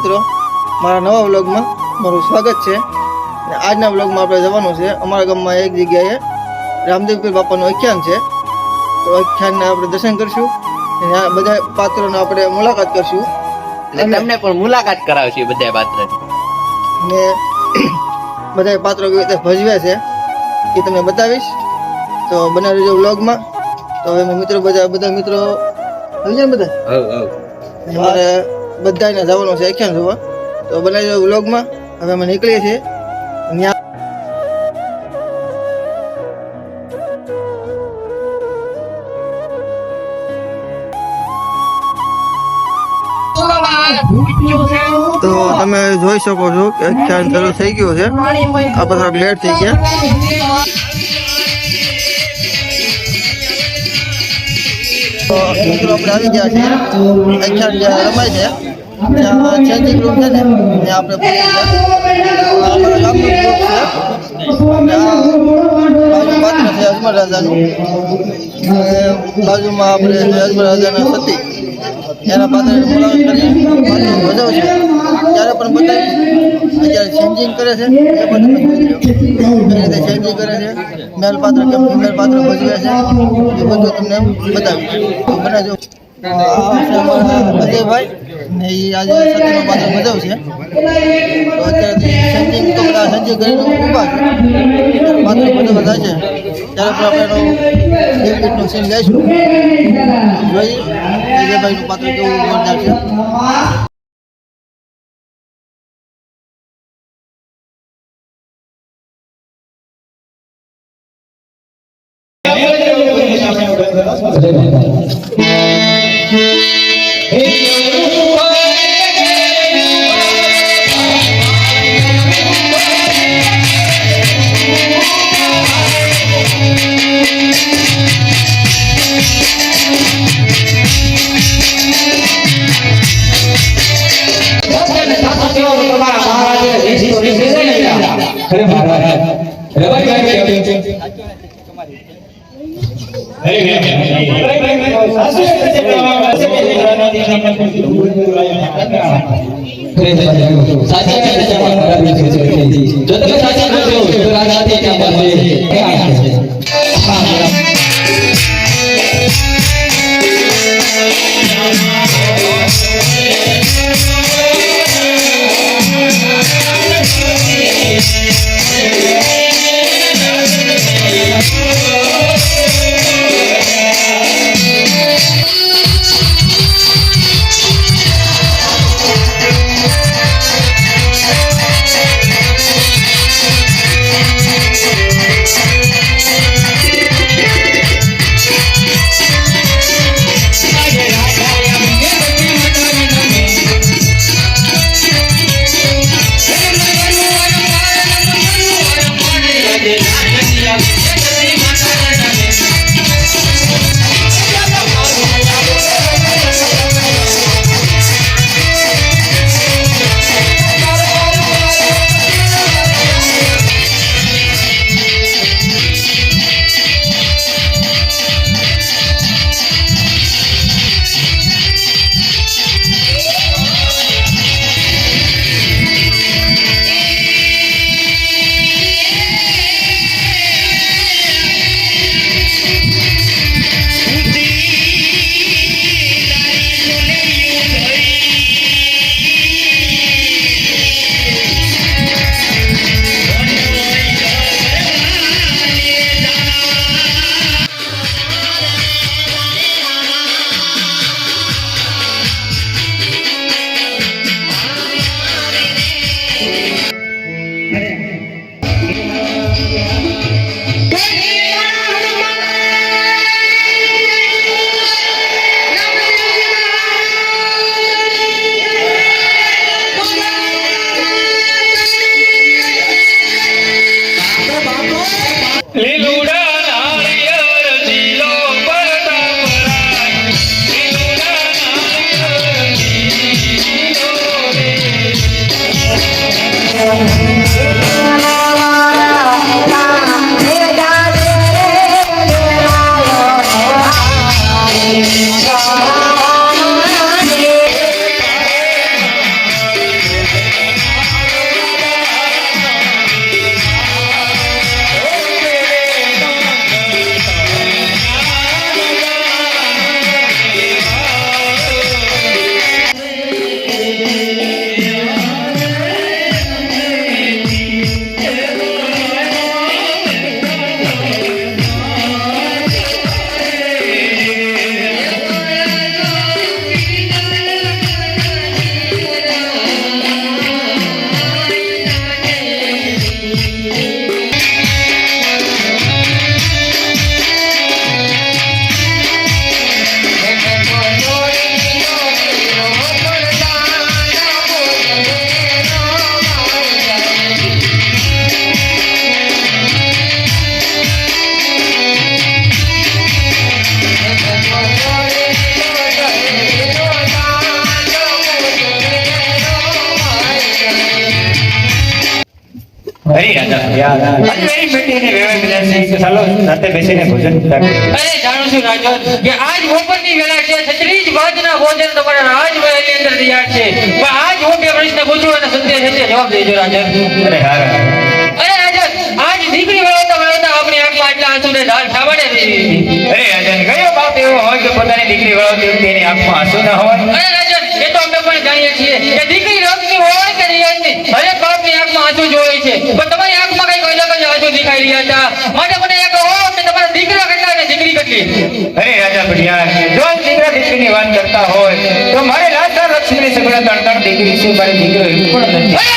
મિત્રો, મારા નવા વ્લોગમાં મારું સ્વાગત છે. આજના વ્લોગમાં આપણે જવાનું છે અમારા ગામમાં એક જગ્યાએ રામદેવપીર બાપાનું આખ્યાન છે. તો આખ્યાનને આપણે દર્શન કરશું, બધા પાત્રોને આપણે મુલાકાત કરશું અને તમને પણ મુલાકાત કરાવશું બધા પાત્રની. ને બધા પાત્રો કેવી રીતે ભજવે છે એ તમને બતાવીશ. તો બનાવી રહેજો વ્લોગમાં. તો હવે મિત્રો બધા મિત્રો સમજે ને બધા અમારે બધાને જવાનું છે આખ્યાન જોવા. તો બનાવી રહેજો વ્લોગમાં. હવે અમે નીકળીએ છીએ. તો તમે જોઈ શકો છો કે આખ્યાન ચાલુ થઈ ગયું છે. આ બધા લેટ થઈ ગયા. તો મિત્રો આપણે આવી ગયા છીએ આખ્યાન જ્યાં રમાય છે, ત્યાં ચેન્જિંગ રૂમ છે ને ત્યાં આપણે પહોંચી ગયા. અમારા ગામનું ગ્રુપ છે. પાત્ર છે અજમલ રાજાનું. બાજુમાં આપણે અજમલ રાજાના સતી એના પાત્રની મુલાકાત કરીએ. પાત્રો વધુ છે ત્યારે પણ બતાવીશ. અત્યારે ચેન્જિંગ કરે છે એ પણ તમે જોઈ લો. કેવી રીતે ચેન્જિંગ કરે છે, મેલ પાત્ર કેમ ફિમેલ પાત્ર ભજવે છે એ બધું તમને બતાવીશ. બનાવજો. અજયભાઈ ને એ આજે સતીનો પાત્ર ભજવશે. તો અત્યારે ચેન્જિંગ તો બધા ચેન્જિંગ કરીને ઊભા છે. પાત્ર ભજવવા થાય છે ત્યારે પણ આપણે એક મિનિટનું સીન લઈશું. જોઈએ અજયભાઈનું પાત્ર કેવું જોરદાર છે. હરી રાજા યાર આજ મેરી બેટીને વેવે મળ્યા છે તો ચાલો સાથે બેસીને ભોજન કરીએ. અરે જાણું છું રાજન કે આજ બપોરની વેળા છે 36 ભાતના ભોજન તમારા રાજમહેલની અંદર તૈયાર છે પણ આજ હું બે પ્રશ્ન પૂછું અને સંદેશ હશે જવાબ દેજો રાજન. અરે હાર અરે રાજન આજ દીકરી વેળાતા આપણી આંખમાં આટલા આંસુને ધાર શા માટે થઈ રહી છે? અરે રાજન કયો બાપ એવો હોય કે પોતાની દીકરી વળાવતી વખતે એની આંખમાં આંસુ ના હોય? અરે રાજન એ તો અમે પણ જાણીએ છીએ કે દીકરી રમતી હોય કે રિયાની દરેક બાપની આંખમાં આંસુ જોઈ છે પણ તમારી આંખમાં કઈ અલગ જ આંસુ દેખાઈ રહ્યા હતા. માટે મને એ કહો કે તમારા દીકરા કેટલા અને દીકરી કેટલી? અરે રાજા ભડિયાર જો આ દીકરા દીકરીની વાત કરતા હોય તો મારે લાચાર લક્ષ્મીની સગડા ત્રણ ત્રણ દીકરી છે મારે દીકરો એક પણ નથી. અરે